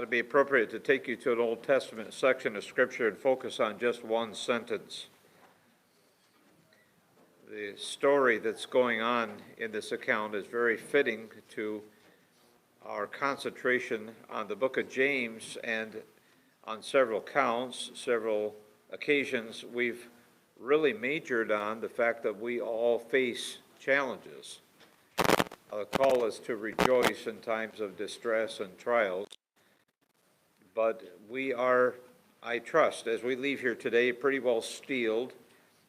it'd be appropriate to take you to an Old Testament section of Scripture and focus on just one sentence. The story that's going on in this account is very fitting to our concentration on the book of James, and on several counts, several occasions, we've really majored on the fact that we all face challenges. The call is to rejoice in times of distress and trials, but we are, I trust, as we leave here today, pretty well steeled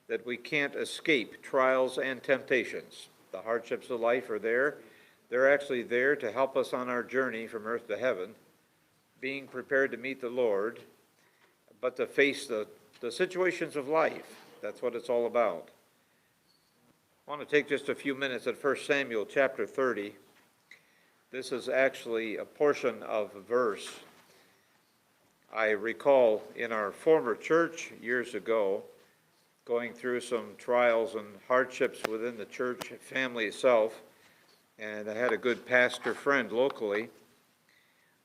that we can't escape trials and temptations. The hardships of life are there. They're actually there to help us on our journey from earth to heaven, being prepared to meet the Lord, but to face the situations of life. That's what it's all about. I want to take just a few minutes at 1 Samuel chapter 30. This is actually a portion of a verse. I recall in our former church years ago, going through some trials and hardships within the church family itself, and I had a good pastor friend locally.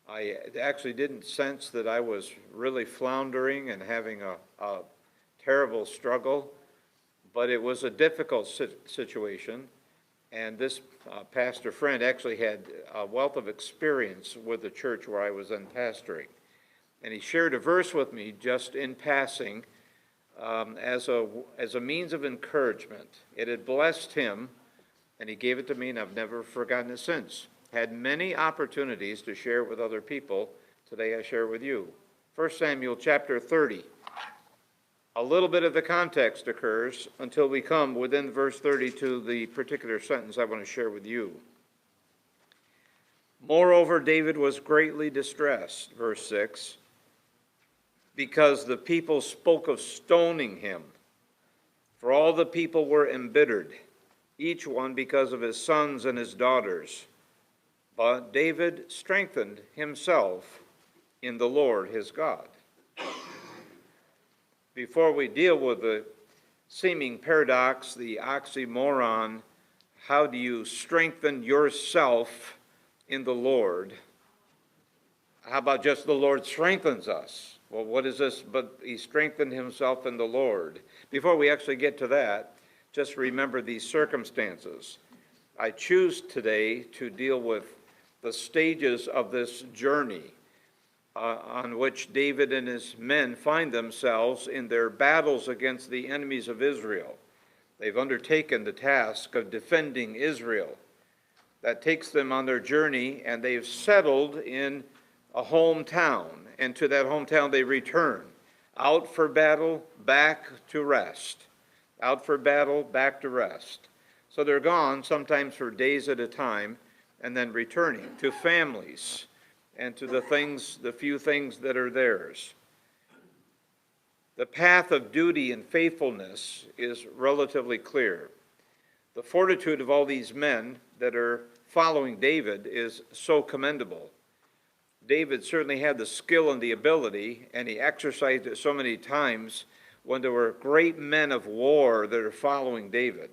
I actually didn't sense that I was really floundering and having a terrible struggle, but it was a difficult situation, and this pastor friend actually had a wealth of experience with the church where I was then pastoring. And he shared a verse with me just in passing as a means of encouragement. It had blessed him, and he gave it to me, and I've never forgotten it since. Had many opportunities to share with other people. Today I share with you. 1 Samuel chapter 30. A little bit of the context occurs until we come within verse 30 to the particular sentence I want to share with you. Moreover, David was greatly distressed, verse 6, because the people spoke of stoning him. For all the people were embittered, each one because of his sons and his daughters. But David strengthened himself in the Lord his God. Before we deal with the seeming paradox, the oxymoron, how do you strengthen yourself in the Lord? How about just the Lord strengthens us? Well, what is this? But he strengthened himself in the Lord. Before we actually get to that, just remember these circumstances. I choose today to deal with the stages of this journey on which David and his men find themselves in their battles against the enemies of Israel. They've undertaken the task of defending Israel. That takes them on their journey, and they've settled in a hometown, and to that hometown they return. Out for battle, back to rest. Out for battle, back to rest. So they're gone, sometimes for days at a time, and then returning to families and to the few things that are theirs. The path of duty and faithfulness is relatively clear. The fortitude of all these men that are following David is so commendable. David certainly had the skill and the ability, and he exercised it so many times when there were great men of war that are following David.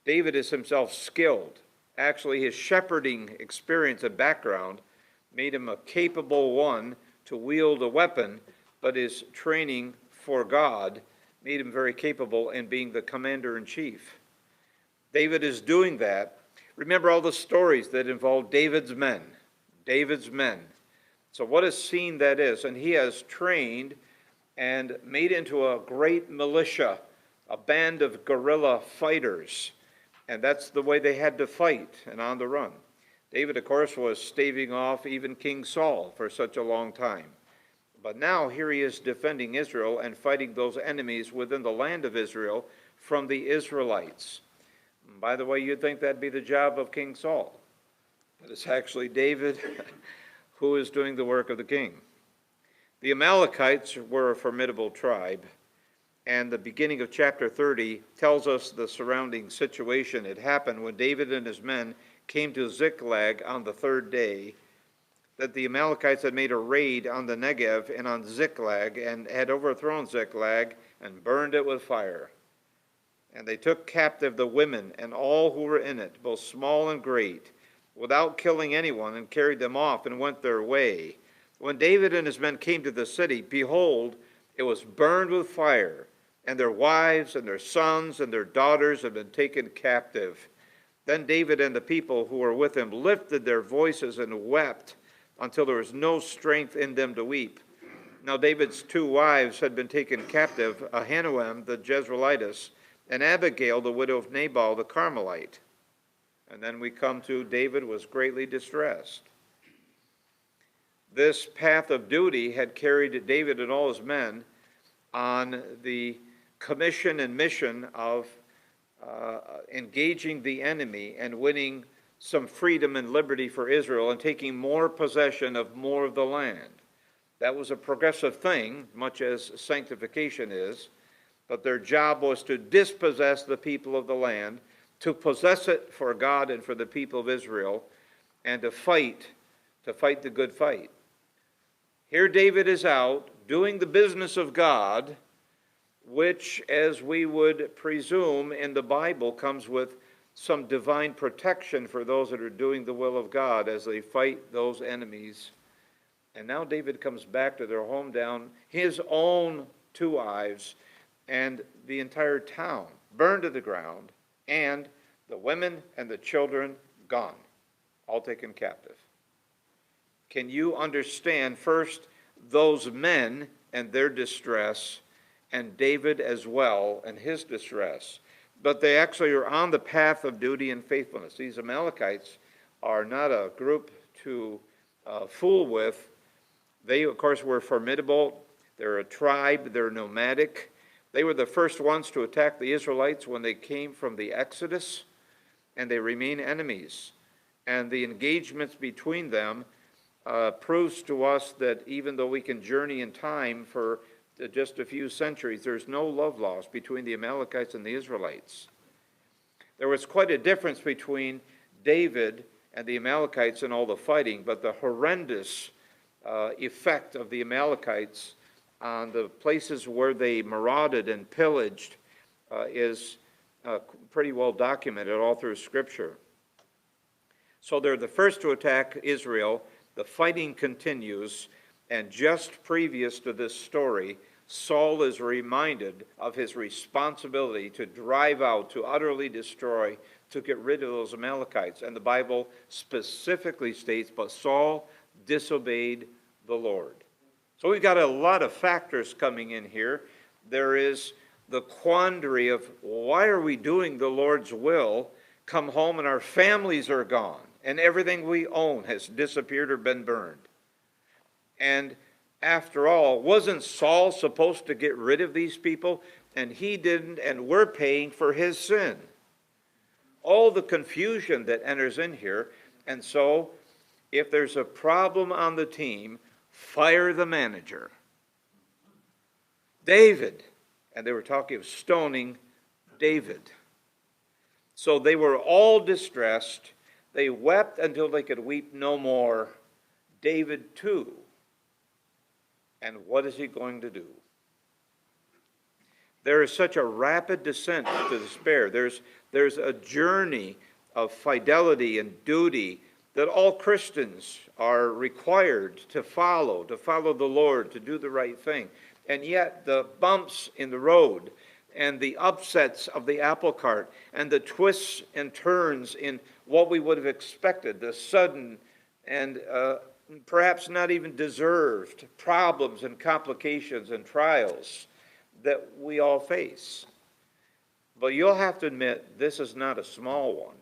David is himself skilled. Actually, his shepherding experience and background made him a capable one to wield a weapon, but his training for God made him very capable in being the commander-in-chief. David is doing that. Remember all the stories that involve David's men. David's men. So what a scene that is. And he has trained and made into a great militia, a band of guerrilla fighters. And that's the way they had to fight and on the run. David, of course, was staving off even King Saul for such a long time. But now here he is defending Israel and fighting those enemies within the land of Israel from the Israelites. And by the way, you'd think that'd be the job of King Saul. But it's actually David who is doing the work of the king. The Amalekites were a formidable tribe, and the beginning of chapter 30 tells us the surrounding situation. It happened when David and his men came to Ziklag on the third day, that the Amalekites had made a raid on the Negev and on Ziklag, and had overthrown Ziklag and burned it with fire. And they took captive the women and all who were in it, both small and great, without killing anyone, and carried them off and went their way. When David and his men came to the city, behold, it was burned with fire, and their wives and their sons and their daughters had been taken captive. Then David and the people who were with him lifted their voices and wept until there was no strength in them to weep. Now David's two wives had been taken captive, Ahinoam the Jezreelitess, and Abigail the widow of Nabal the Carmelite. And then we come to David was greatly distressed. This path of duty had carried David and all his men on the commission and mission of engaging the enemy and winning some freedom and liberty for Israel and taking more possession of more of the land. That was a progressive thing, much as sanctification is, but their job was to dispossess the people of the land, to possess it for God and for the people of Israel, and to fight the good fight. Here David is out doing the business of God, which, as we would presume in the Bible, comes with some divine protection for those that are doing the will of God as they fight those enemies. And now David comes back to their hometown, his own two wives, and the entire town burned to the ground, and the women and the children gone, all taken captive. Can you understand, first, those men and their distress, and David as well and his distress? But they actually are on the path of duty and faithfulness. These Amalekites are not a group to fool with. They, of course, were formidable. They're a tribe. They're nomadic. They were the first ones to attack the Israelites when they came from the Exodus, and they remain enemies. And the engagements between them proves to us that even though we can journey in time for just a few centuries, there's no love lost between the Amalekites and the Israelites. There was quite a difference between David and the Amalekites in all the fighting, but the horrendous effect of the Amalekites on the places where they marauded and pillaged is pretty well documented all through Scripture. So they're the first to attack Israel. The fighting continues, and just previous to this story, Saul is reminded of his responsibility to drive out, to utterly destroy, to get rid of those Amalekites. And the Bible specifically states, but Saul disobeyed the Lord. So we've got a lot of factors coming in here. There is the quandary of why are we doing the Lord's will, come home and our families are gone, and everything we own has disappeared or been burned. And after all, wasn't Saul supposed to get rid of these people? And he didn't, and we're paying for his sin. All the confusion that enters in here. And so, if there's a problem on the team, fire the manager. David, and they were talking of stoning David. So they were all distressed. They wept until they could weep no more. David too. And what is he going to do? There is such a rapid descent to despair. There's a journey of fidelity and duty that all Christians are required to follow the Lord, to do the right thing. And yet the bumps in the road and the upsets of the apple cart and the twists and turns in what we would have expected, the sudden and perhaps not even deserved problems and complications and trials that we all face. But you'll have to admit, this is not a small one.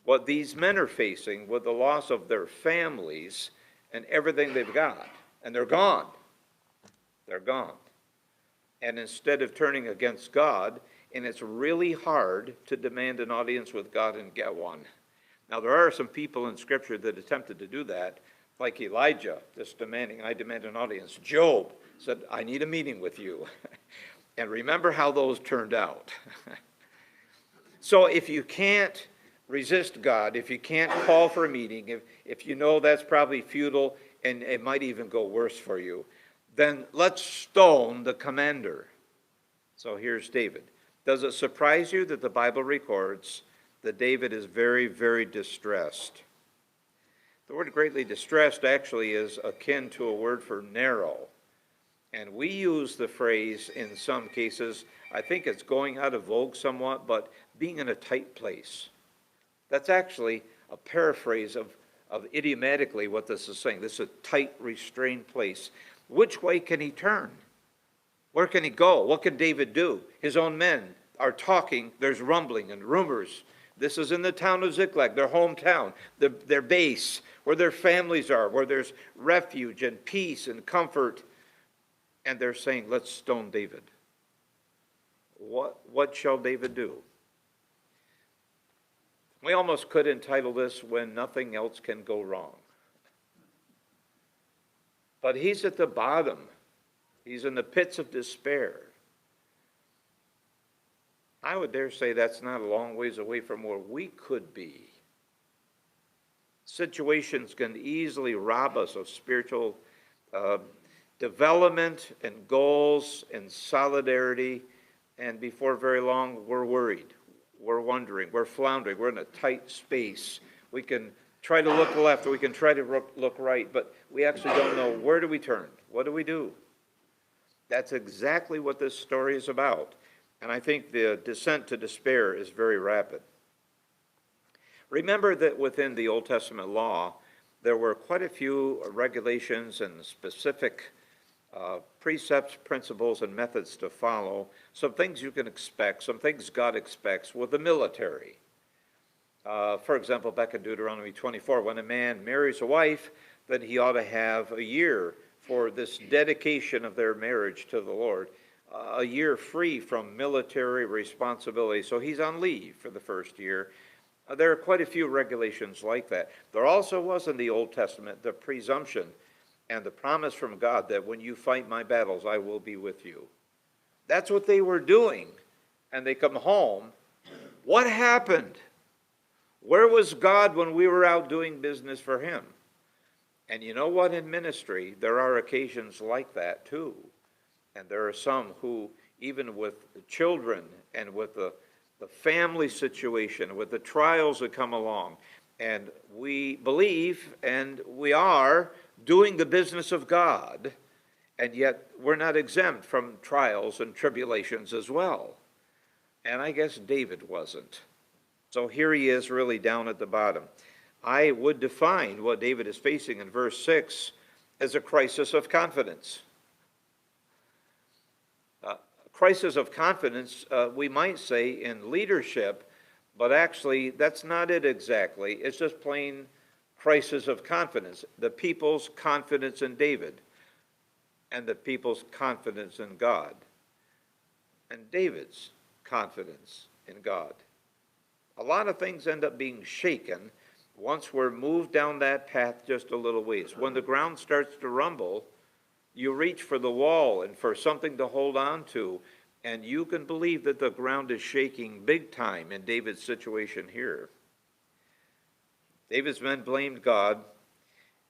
What these men are facing with the loss of their families and everything they've got, and they're gone. They're gone. And instead of turning against God, and it's really hard to demand an audience with God and get one. Now, there are some people in Scripture that attempted to do that, like Elijah, just demanding, I demand an audience. Job said, I need a meeting with you. And remember how those turned out. So if you can't resist God, if you can't call for a meeting, if you know that's probably futile and it might even go worse for you, then let's stone the commander. So here's David. Does it surprise you that the Bible records that David is very, very distressed? The word greatly distressed actually is akin to a word for narrow. And we use the phrase in some cases, I think it's going out of vogue somewhat, but being in a tight place. That's actually a paraphrase of idiomatically what this is saying. This is a tight, restrained place. Which way can he turn? Where can he go? What can David do? His own men are talking. There's rumbling and rumors. This is in the town of Ziklag, their hometown, their base, where their families are, where there's refuge and peace and comfort. And they're saying, let's stone David. What shall David do? We almost could entitle this, When Nothing Else Can Go Wrong. But he's at the bottom. He's in the pits of despair. I would dare say that's not a long ways away from where we could be. Situations can easily rob us of spiritual development and goals and solidarity, and before very long, we're worried. We're wondering, we're floundering, we're in a tight space. We can try to look left, or we can try to look right, but we actually don't know, where do we turn? What do we do? That's exactly what this story is about. And I think the descent to despair is very rapid. Remember that within the Old Testament law, there were quite a few regulations and specific precepts, principles, and methods to follow. Some things you can expect, some things God expects with the military. For example, back in Deuteronomy 24, when a man marries a wife, then he ought to have a year for this dedication of their marriage to the Lord, a year free from military responsibility. So he's on leave for the first year. There are quite a few regulations like that. There also was in the Old Testament the presumption and the promise from God that when you fight my battles, I will be with you. That's what they were doing. And they come home. What happened? Where was God when we were out doing business for him? And you know what? In ministry, there are occasions like that too. And there are some who, even with children and with the family situation, with the trials that come along, and we believe and we are doing the business of God, and yet we're not exempt from trials and tribulations as well. And I guess David wasn't. So here he is really down at the bottom. I would define what David is facing in verse 6 as a crisis of confidence. Crisis of confidence, we might say, in leadership, but actually that's not it exactly. It's just plain crisis of confidence. The people's confidence in David and the people's confidence in God and David's confidence in God. A lot of things end up being shaken once we're moved down that path just a little ways. When the ground starts to rumble, you reach for the wall and for something to hold on to, and you can believe that the ground is shaking big time in David's situation here. David's men blamed God.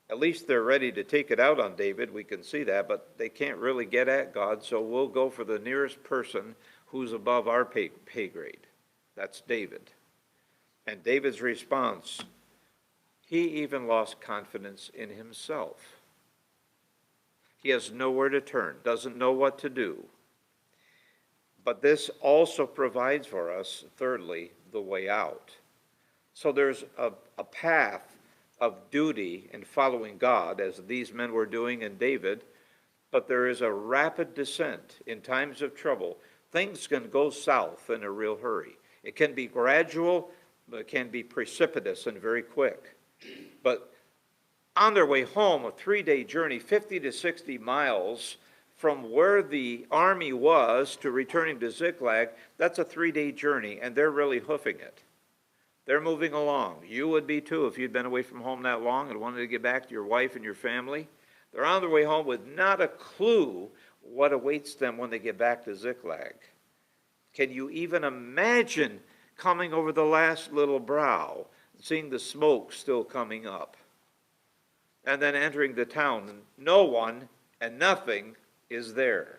At least they're ready to take it out on David. We can see that, but they can't really get at God, so we'll go for the nearest person who's above our pay grade. That's David. And David's response, he even lost confidence in himself. He has nowhere to turn, doesn't know what to do. But this also provides for us, thirdly, the way out. So there's a path of duty in following God, as these men were doing in David, but there is a rapid descent in times of trouble. Things can go south in a real hurry. It can be gradual, but it can be precipitous and very quick. But on their way home, a 3-day journey, 50 to 60 miles from where the army was to returning to Ziklag, that's a 3-day journey, and they're really hoofing it. They're moving along. You would be too if you'd been away from home that long and wanted to get back to your wife and your family. They're on their way home with not a clue what awaits them when they get back to Ziklag. Can you even imagine coming over the last little brow, seeing the smoke still coming up, and then entering the town, and no one and nothing is there?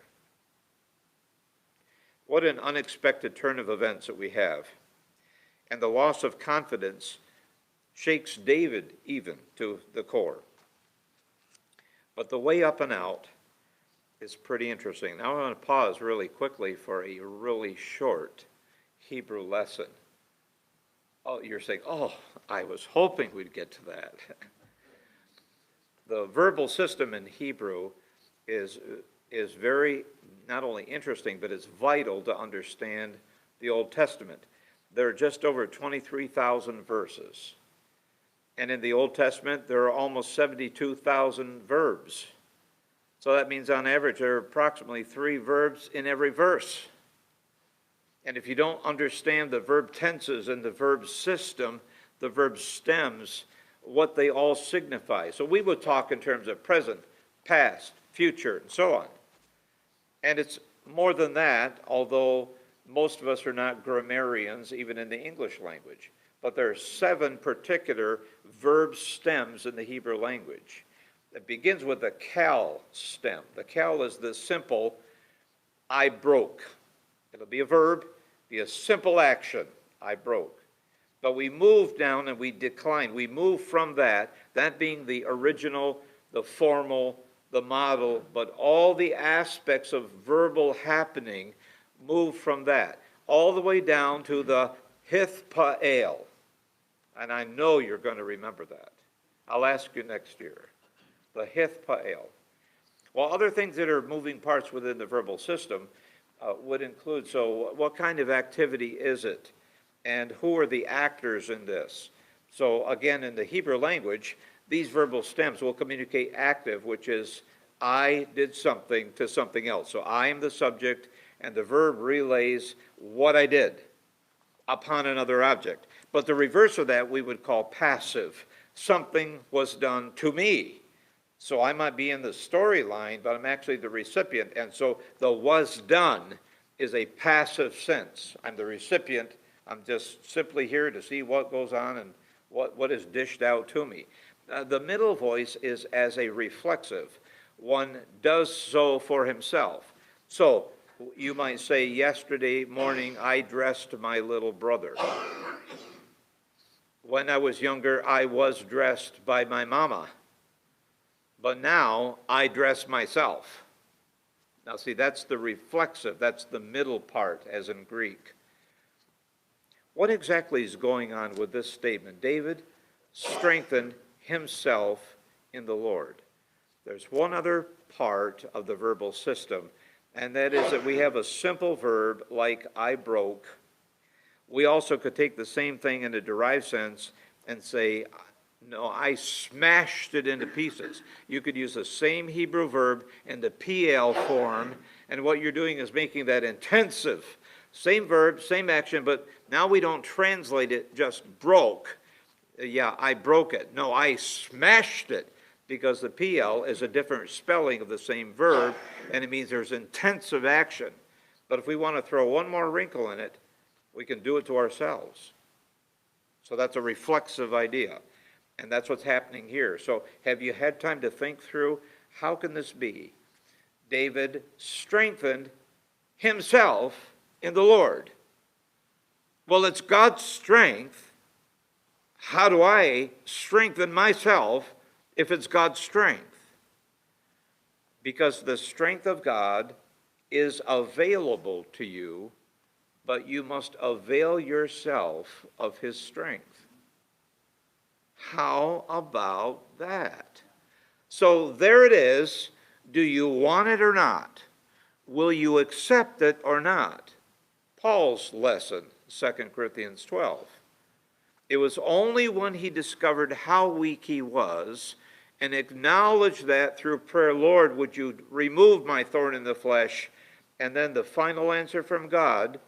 What an unexpected turn of events that we have. And the loss of confidence shakes David even to the core. But the way up and out is pretty interesting. Now I want to pause really quickly for a really short Hebrew lesson. Oh, you're saying, oh, I was hoping we'd get to that. The verbal system in Hebrew is very not only interesting, but it's vital to understand the Old Testament. There are just over 23,000 verses. And in the Old Testament, there are almost 72,000 verbs. So that means on average, there are approximately 3 verbs in every verse. And if you don't understand the verb tenses and the verb system, the verb stems, what they all signify. So we would talk in terms of present, past, future, and so on. And it's more than that, although most of us are not grammarians, even in the English language. But there are 7 particular verb stems in the Hebrew language. It begins with the kal stem. The kal is the simple, I broke. It'll be a verb, be a simple action, I broke. But we move down and we decline. We move from that being the original, the formal, the model, but all the aspects of verbal happening move from that, all the way down to the hithpael. And I know you're going to remember that. I'll ask you next year. The hithpael. Well, other things that are moving parts within the verbal system would include, so what kind of activity is it? And who are the actors in this? So again, in the Hebrew language, these verbal stems will communicate active, which is I did something to something else. So I am the subject, and the verb relays what I did upon another object. But the reverse of that we would call passive. Something was done to me. So I might be in the storyline, but I'm actually the recipient. And so the was done is a passive sense. I'm the recipient. I'm just simply here to see what goes on and what is dished out to me. The middle voice is as a reflexive. One does so for himself. So you might say, yesterday morning I dressed my little brother. When I was younger, I was dressed by my mama. But now I dress myself. Now see, that's the reflexive. That's the middle part, as in Greek. What exactly is going on with this statement? David strengthened himself in the Lord. There's one other part of the verbal system, and that is that we have a simple verb like I broke. We also could take the same thing in a derived sense and say, no, I smashed it into pieces. You could use the same Hebrew verb in the PL form, and what you're doing is making that intensive. Same verb, same action, but now we don't translate it just broke. Yeah, I broke it. No, I smashed it, because the PL is a different spelling of the same verb, and it means there's intensive action. But if we want to throw one more wrinkle in it, we can do it to ourselves. So that's a reflexive idea, and that's what's happening here. So have you had time to think through, how can this be? David strengthened himself in the Lord. Well, it's God's strength. How do I strengthen myself if it's God's strength? Because the strength of God is available to you, but you must avail yourself of his strength. How about that? So there it is. Do you want it or not? Will you accept it or not? Paul's lesson, 2 Corinthians 12. It was only when he discovered how weak he was and acknowledged that through prayer, Lord, would you remove my thorn in the flesh? And then the final answer from God,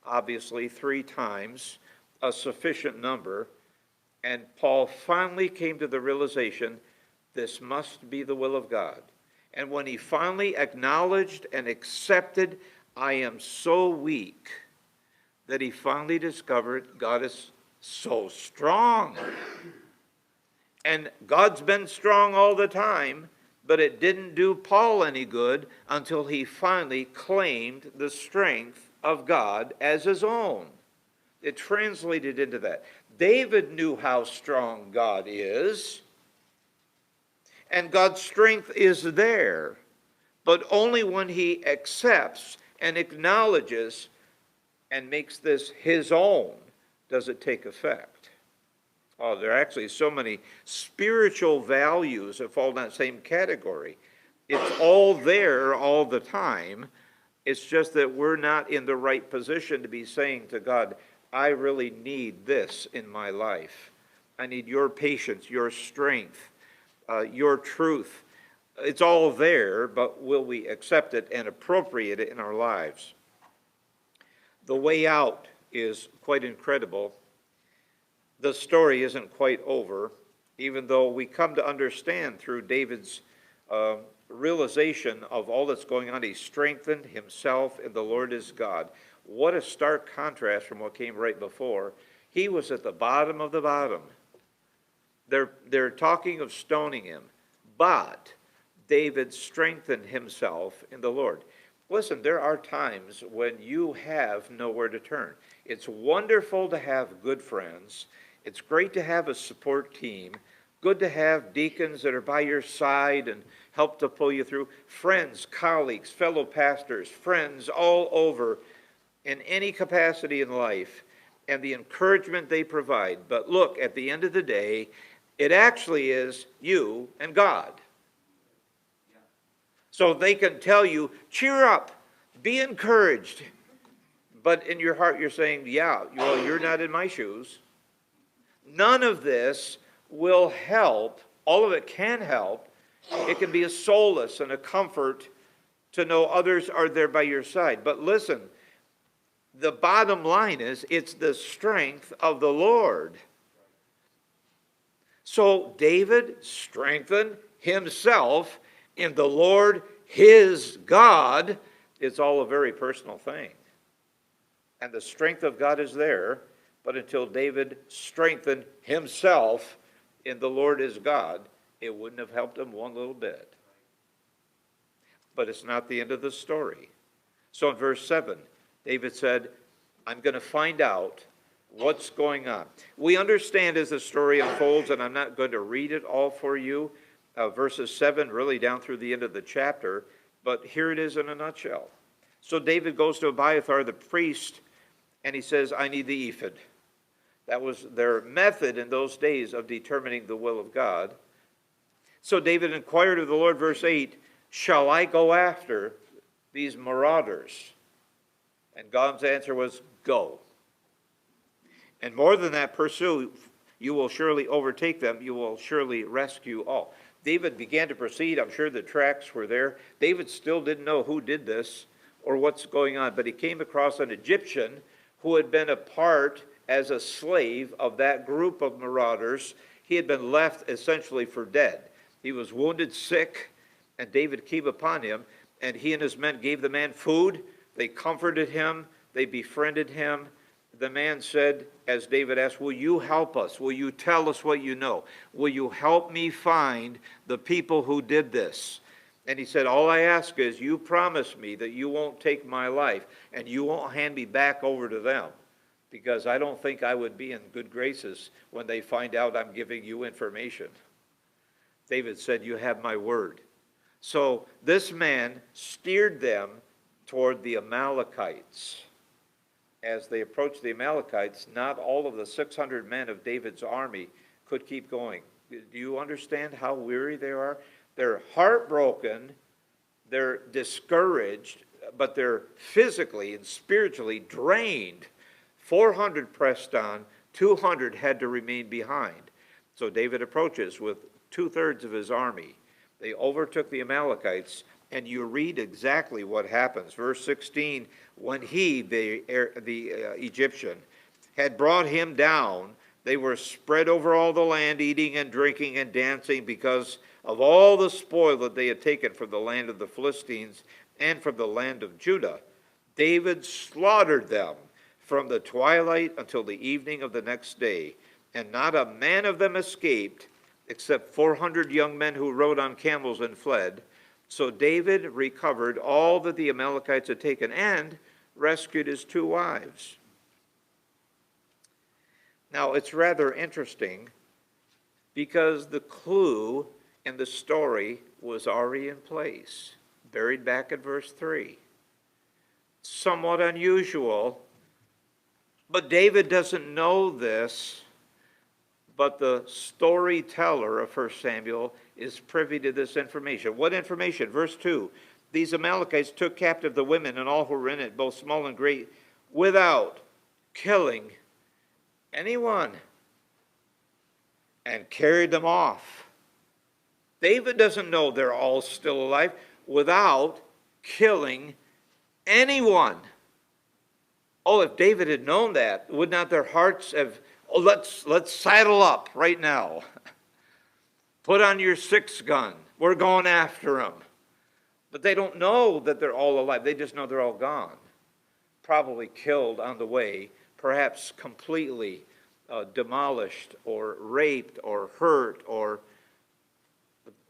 obviously 3 times, a sufficient number. And Paul finally came to the realization, this must be the will of God. And when he finally acknowledged and accepted, I am so weak, that he finally discovered God is so strong. And God's been strong all the time, but it didn't do Paul any good until he finally claimed the strength of God as his own. It translated into that. David knew how strong God is, and God's strength is there, but only when he accepts and acknowledges and makes this his own does it take effect. Oh, there are actually so many spiritual values that fall in that same category. It's all there all the time. It's just that we're not in the right position to be saying to God, I really need this in my life. I need your patience, your strength, your truth. It's all there, but will we accept it and appropriate it in our lives? The way out is quite incredible. The story isn't quite over, even though we come to understand through David's realization of all that's going on. He strengthened himself in the Lord his God. What a stark contrast from what came right before. He was at the bottom of the bottom. They're talking of stoning him, but David strengthened himself in the Lord. Listen, there are times when you have nowhere to turn. It's wonderful to have good friends. It's great to have a support team. Good to have deacons that are by your side and help to pull you through. Friends, colleagues, fellow pastors, friends all over in any capacity in life, and the encouragement they provide. But look, at the end of the day, it actually is you and God. So they can tell you, cheer up, be encouraged. But in your heart you're saying, yeah, well, you're not in my shoes. None of this will help. All of it can help. It can be a solace and a comfort to know others are there by your side. But listen, the bottom line is it's the strength of the Lord. So David strengthened himself in the Lord his God. It's all a very personal thing. And the strength of God is there, but until David strengthened himself in the Lord his God, it wouldn't have helped him one little bit. But it's not the end of the story. So in verse 7, David said, I'm going to find out what's going on. We understand as the story unfolds, and I'm not going to read it all for you, verses 7 really down through the end of the chapter, but here it is in a nutshell. So David goes to Abiathar the priest, and he says, I need the ephod. That was their method in those days of determining the will of God. So David inquired of the Lord, verse 8, shall I go after these marauders? And God's answer was, go. And more than that, pursue. You will surely overtake them. You will surely rescue all. David began to proceed. I'm sure the tracks were there. David still didn't know who did this or what's going on, but he came across an Egyptian who had been a part as a slave of that group of marauders. He had been left essentially for dead. He was wounded, sick, and David came upon him, and he and his men gave the man food. They comforted him. They befriended him. The man said, as David asked, will you help us? Will you tell us what you know? Will you help me find the people who did this? And he said, all I ask is you promise me that you won't take my life and you won't hand me back over to them, because I don't think I would be in good graces when they find out I'm giving you information. David said, you have my word. So this man steered them toward the Amalekites. As they approached the Amalekites, not all of the 600 men of David's army could keep going. Do you understand how weary they are? They're heartbroken, they're discouraged, but they're physically and spiritually drained. 400 pressed on, 200 had to remain behind. So David approaches with 2/3 of his army. They overtook the Amalekites, and you read exactly what happens. Verse 16, when he, the Egyptian, had brought him down, they were spread over all the land, eating and drinking and dancing because of all the spoil that they had taken from the land of the Philistines and from the land of Judah. David slaughtered them from the twilight until the evening of the next day, and not a man of them escaped, except 400 young men who rode on camels and fled. So David recovered all that the Amalekites had taken and rescued his 2 wives. Now, it's rather interesting because the clue in the story was already in place, buried back at verse 3. Somewhat unusual, but David doesn't know this, but the storyteller of 1 Samuel is privy to this information. What information? Verse 2, these Amalekites took captive the women and all who were in it, both small and great, without killing anyone, and carried them off. David doesn't know they're all still alive, without killing anyone. Oh, if David had known that, would not their hearts have, oh, let's saddle up right now. Put on your 6-gun. We're going after them. But they don't know that they're all alive. They just know they're all gone. Probably killed on the way, perhaps completely demolished or raped or hurt, or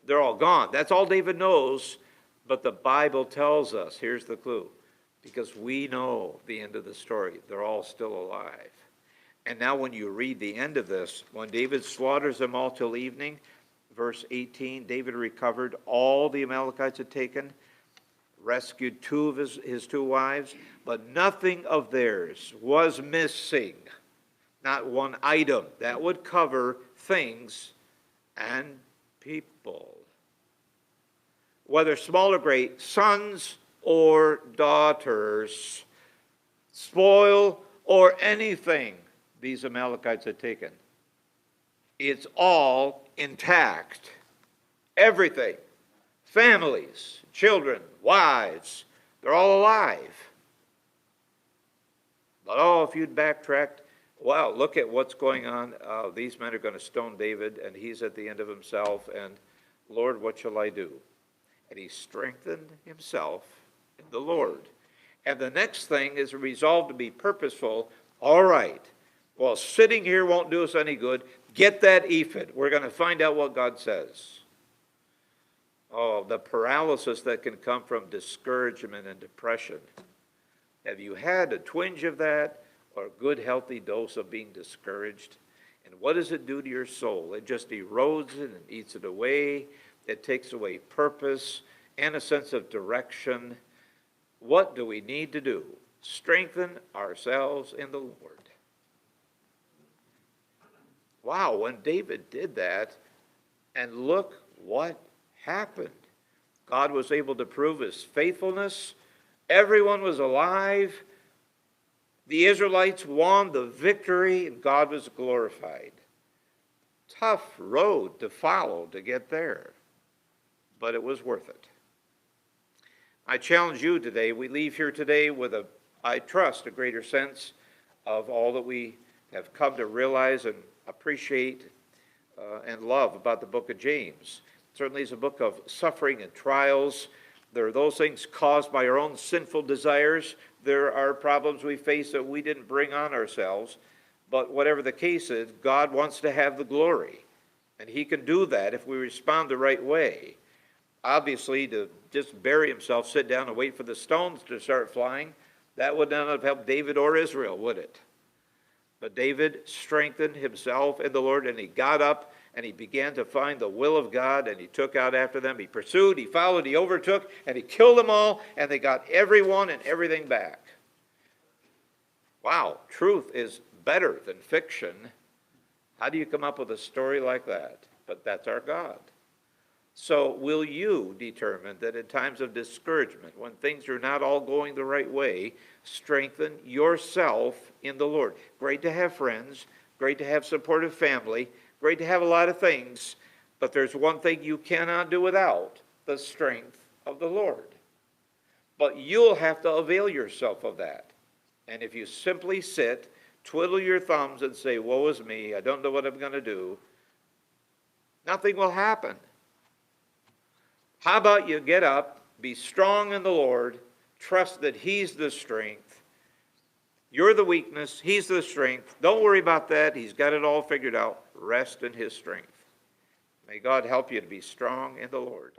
they're all gone. That's all David knows, but the Bible tells us, here's the clue, because we know the end of the story. They're all still alive. And now when you read the end of this, when David slaughters them all till evening, verse 18, David recovered all the Amalekites had taken, rescued 2 of his 2 wives, but nothing of theirs was missing. Not one item. That would cover things and people. Whether small or great, sons or daughters, spoil or anything these Amalekites had taken. It's all intact. Everything. Families, children, wives, they're all alive. But oh, if you'd backtracked, wow, look at what's going on. These men are going to stone David, and he's at the end of himself, and Lord, what shall I do? And he strengthened himself in the Lord. And the next thing is resolved to be purposeful. All right, well, sitting here won't do us any good. Get that ephod. We're going to find out what God says. Oh, the paralysis that can come from discouragement and depression. Have you had a twinge of that, or a good healthy dose of being discouraged? And what does it do to your soul? It just erodes it and eats it away. It takes away purpose and a sense of direction. What do we need to do? Strengthen ourselves in the Lord. Wow, when David did that, and look what happened. God was able to prove his faithfulness. Everyone was alive. The Israelites won the victory, and God was glorified. Tough road to follow to get there, but it was worth it. I challenge you today. We leave here today with I trust, a greater sense of all that we have come to realize and appreciate and love about the book of James. Certainly it's a book of suffering and trials. There are those things caused by our own sinful desires. There are problems we face that we didn't bring on ourselves. But whatever the case is, God wants to have the glory. And he can do that if we respond the right way. Obviously, to just bury himself, sit down and wait for the stones to start flying, that would not have helped David or Israel, would it? But David strengthened himself in the Lord, and he got up, and he began to find the will of God, and he took out after them. He pursued, he followed, he overtook, and he killed them all, and they got everyone and everything back. Wow, truth is better than fiction. How do you come up with a story like that? But that's our God. So will you determine that in times of discouragement, when things are not all going the right way, strengthen yourself in the Lord? Great to have friends, great to have supportive family, great to have a lot of things, but there's one thing you cannot do without: the strength of the Lord. But you'll have to avail yourself of that. And if you simply sit, twiddle your thumbs and say, woe is me, I don't know what I'm going to do, nothing will happen. How about you get up, be strong in the Lord, trust that he's the strength. You're the weakness, he's the strength. Don't worry about that. He's got it all figured out. Rest in his strength. May God help you to be strong in the Lord.